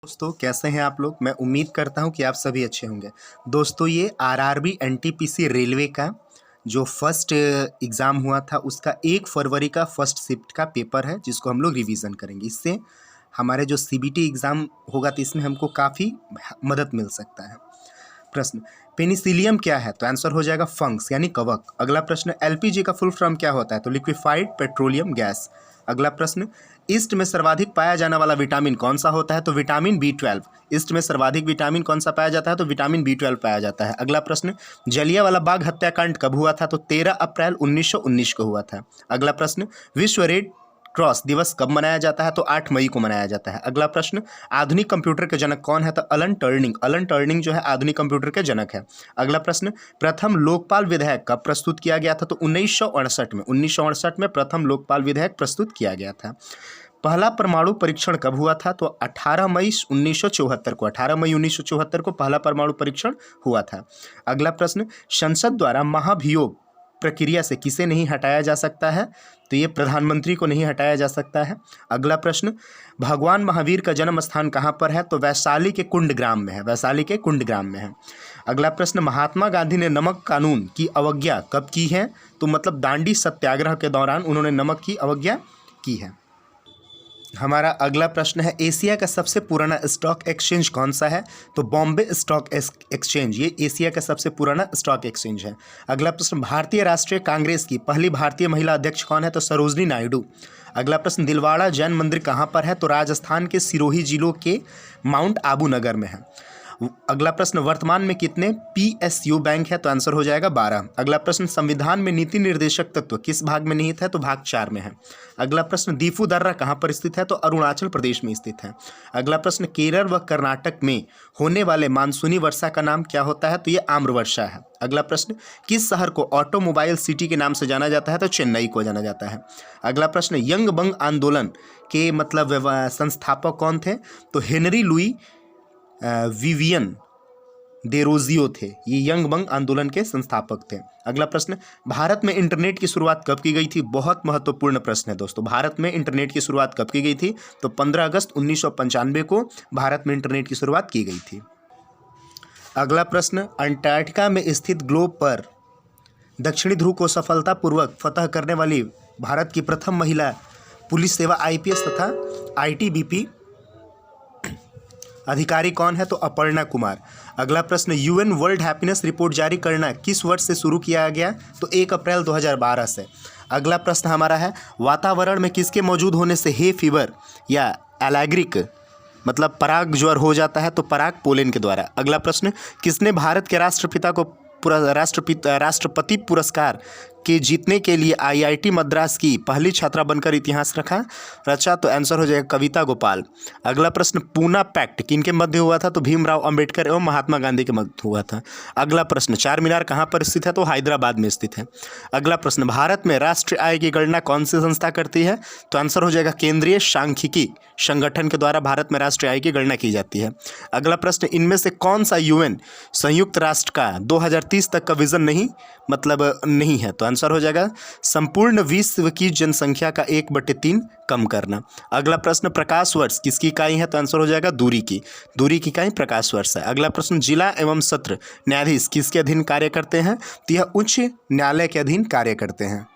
दोस्तों कैसे हैं आप लोग। मैं उम्मीद करता हूं कि आप सभी अच्छे होंगे। दोस्तों ये आरआरबी एनटीपीसी रेलवे का जो फर्स्ट एग्ज़ाम हुआ था उसका 1 फरवरी का फर्स्ट शिफ्ट का पेपर है जिसको हम लोग रिवीजन करेंगे। इससे हमारे जो सीबीटी एग्ज़ाम होगा तो इसमें हमको काफ़ी मदद मिल सकता है। प्रश्न, पेनिसिलियम क्या है? तो आंसर हो जाएगा फंगस यानी कवक। अगला प्रश्न, एलपीजी का फुल फॉर्म क्या होता है? तो लिक्विफाइड पेट्रोलियम गैस। अगला प्रश्न, ईस्ट में सर्वाधिक पाया जाने वाला विटामिन कौन सा होता है? तो विटामिन B12। ईस्ट में सर्वाधिक विटामिन कौन सा पाया जाता है? तो विटामिन B12 पाया जाता है। अगला प्रश्न, जलियांवाला बाग हत्याकांड कब हुआ था? तो 13 अप्रैल 1919 को हुआ था। अगला प्रश्न, विश्व रेड क्रॉस दिवस कब मनाया जाता है? तो 8 मई को मनाया जाता है। अगला प्रश्न, आधुनिक कंप्यूटर के जनक कौन है? तो अलन टर्निंग। अलन टर्निंग जो है आधुनिक कंप्यूटर के जनक है। अगला प्रश्न, प्रथम लोकपाल विधेयक कब प्रस्तुत किया गया था? तो 1968 में। 1968 में प्रथम लोकपाल विधेयक प्रस्तुत किया गया था। पहला परमाणु परीक्षण कब हुआ था? तो 18 मई 1974 को। 18 मई 1974 को पहला परमाणु परीक्षण हुआ था। अगला प्रश्न, संसद द्वारा महाभियोग प्रक्रिया से किसे नहीं हटाया जा सकता है? तो ये प्रधानमंत्री को नहीं हटाया जा सकता है। अगला प्रश्न, भगवान महावीर का जन्म स्थान कहाँ पर है? तो वैशाली के कुंडग्राम में है। वैशाली के कुंडग्राम में है। अगला प्रश्न, महात्मा गांधी ने नमक कानून की अवज्ञा कब की है? तो मतलब दांडी सत्याग्रह के दौरान उन्होंने नमक की अवज्ञा की है। हमारा अगला प्रश्न है, एशिया का सबसे पुराना स्टॉक एक्सचेंज कौन सा है? तो बॉम्बे स्टॉक एक्सचेंज ये एशिया का सबसे पुराना स्टॉक एक्सचेंज है। अगला प्रश्न, भारतीय राष्ट्रीय कांग्रेस की पहली भारतीय महिला अध्यक्ष कौन है? तो सरोजनी नायडू। अगला प्रश्न, दिलवाड़ा जैन मंदिर कहाँ पर है? तो राजस्थान के सिरोही जिलों के माउंट आबू नगर में है। अगला प्रश्न, वर्तमान में कितने PSU बैंक है? तो आंसर हो जाएगा 12। अगला प्रश्न, संविधान में नीति निर्देशक तत्व किस भाग में निहित है? तो भाग 4 में है। अगला प्रश्न, दीफू दर्रा कहाँ पर स्थित है? तो अरुणाचल प्रदेश में स्थित है। अगला प्रश्न, केरल व कर्नाटक में होने वाले मानसूनी वर्षा का नाम क्या होता है? तो ये आम्र वर्षा है। अगला प्रश्न, किस शहर को ऑटोमोबाइल सिटी के नाम से जाना जाता है? तो चेन्नई को जाना जाता है। अगला प्रश्न, यंग बंग आंदोलन के मतलब संस्थापक कौन थे? तो हेनरी लुई विवियन देरोजियो थे। ये यंग बंग आंदोलन के संस्थापक थे। अगला प्रश्न, भारत में इंटरनेट की शुरुआत कब की गई थी? बहुत महत्वपूर्ण प्रश्न है दोस्तों। भारत में इंटरनेट की शुरुआत कब की गई थी? तो 15 अगस्त 1995 को भारत में इंटरनेट की शुरुआत की गई थी। अगला प्रश्न, अंटार्कटिका में स्थित ग्लोब पर दक्षिणी ध्रुव को सफलतापूर्वक फतह करने वाली भारत की प्रथम महिला पुलिस सेवा IPS तथा ITBP अधिकारी कौन है? तो अपर्णा कुमार। अगला प्रश्न, UN वर्ल्ड हैप्पीनेस रिपोर्ट जारी करना किस वर्ष से शुरू किया गया? तो 1 अप्रैल 2012 से। अगला प्रश्न हमारा है, वातावरण में किसके मौजूद होने से हे फीवर या एलैग्रिक मतलब पराग ज्वर हो जाता है? तो पराग पोलेन के द्वारा। अगला प्रश्न, किसने भारत के राष्ट्रपिता को राष्ट्रपति पुरस्कार के जीतने के लिए IIT मद्रास की पहली छात्रा बनकर इतिहास रचा? तो आंसर हो जाएगा कविता गोपाल। अगला प्रश्न, पूना पैक्ट किनके मध्य हुआ था? तो भीमराव अंबेडकर एवं महात्मा गांधी के मध्य हुआ था। अगला प्रश्न, चार मीनार कहाँ पर स्थित है? तो हैदराबाद में स्थित है। अगला प्रश्न, भारत में राष्ट्रीय आय की गणना कौन सी संस्था करती है? तो आंसर हो जाएगा केंद्रीय सांख्यिकी संगठन के द्वारा भारत में राष्ट्रीय आय की गणना की जाती है। अगला प्रश्न, इनमें से कौन सा UN संयुक्त राष्ट्र का 2030 तक का विजन नहीं है? तो आंसर हो जाएगा संपूर्ण विश्व की जनसंख्या का 1/3 कम करना। अगला प्रश्न, प्रकाश वर्ष किसकी इकाई है? तो आंसर हो जाएगा दूरी की इकाई प्रकाश वर्ष है। अगला प्रश्न, जिला एवं सत्र न्यायाधीश किसके अधीन कार्य करते हैं? तो यह उच्च न्यायालय के अधीन कार्य करते हैं।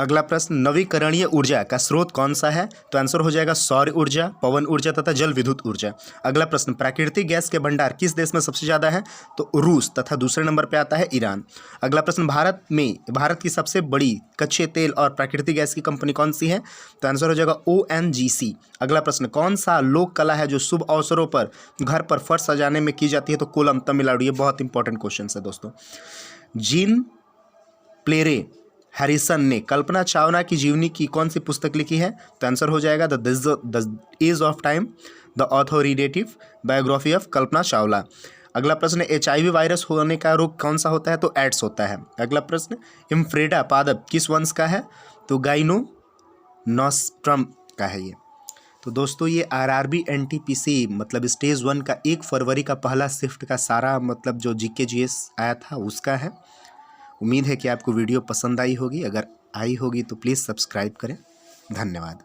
अगला प्रश्न, नवीकरणीय ऊर्जा का स्रोत कौन सा है? तो आंसर हो जाएगा सौर ऊर्जा, पवन ऊर्जा तथा जल विद्युत ऊर्जा। अगला प्रश्न, प्राकृतिक गैस के भंडार किस देश में सबसे ज़्यादा है? तो रूस तथा दूसरे नंबर पे आता है ईरान। अगला प्रश्न, भारत की सबसे बड़ी कच्चे तेल और प्राकृतिक गैस की कंपनी कौन सी है? तो आंसर हो जाएगा ONGC। अगला प्रश्न, कौन सा लोक कला है जो शुभ अवसरों पर घर पर फर्श सजाने में की जाती है? तो कोलम, तमिलनाडु। ये बहुत इंपॉर्टेंट क्वेश्चन है दोस्तों। जीन प्लेरे हैरिसन ने कल्पना चावला की जीवनी की कौन सी पुस्तक लिखी है? तो आंसर हो जाएगा the age of time, the authoritative biography of Kalpana Chawla. अगला प्रश्न, HIV वायरस होने का रोग कौन सा होता है? तो एड्स होता है। अगला प्रश्न, इम्फ्रेडा पादप किस वंश का है? तो गाइनोनोस्ट्रम का है ये। तो दोस्तों ये RRB NTPC मतलब स्टेज 1 का 1 फरवरी का पहला शिफ्ट का सारा मतलब जो GK GS आया था उसका है। उम्मीद है कि आपको वीडियो पसंद आई होगी। अगर आई होगी तो प्लीज़ सब्सक्राइब करें। धन्यवाद।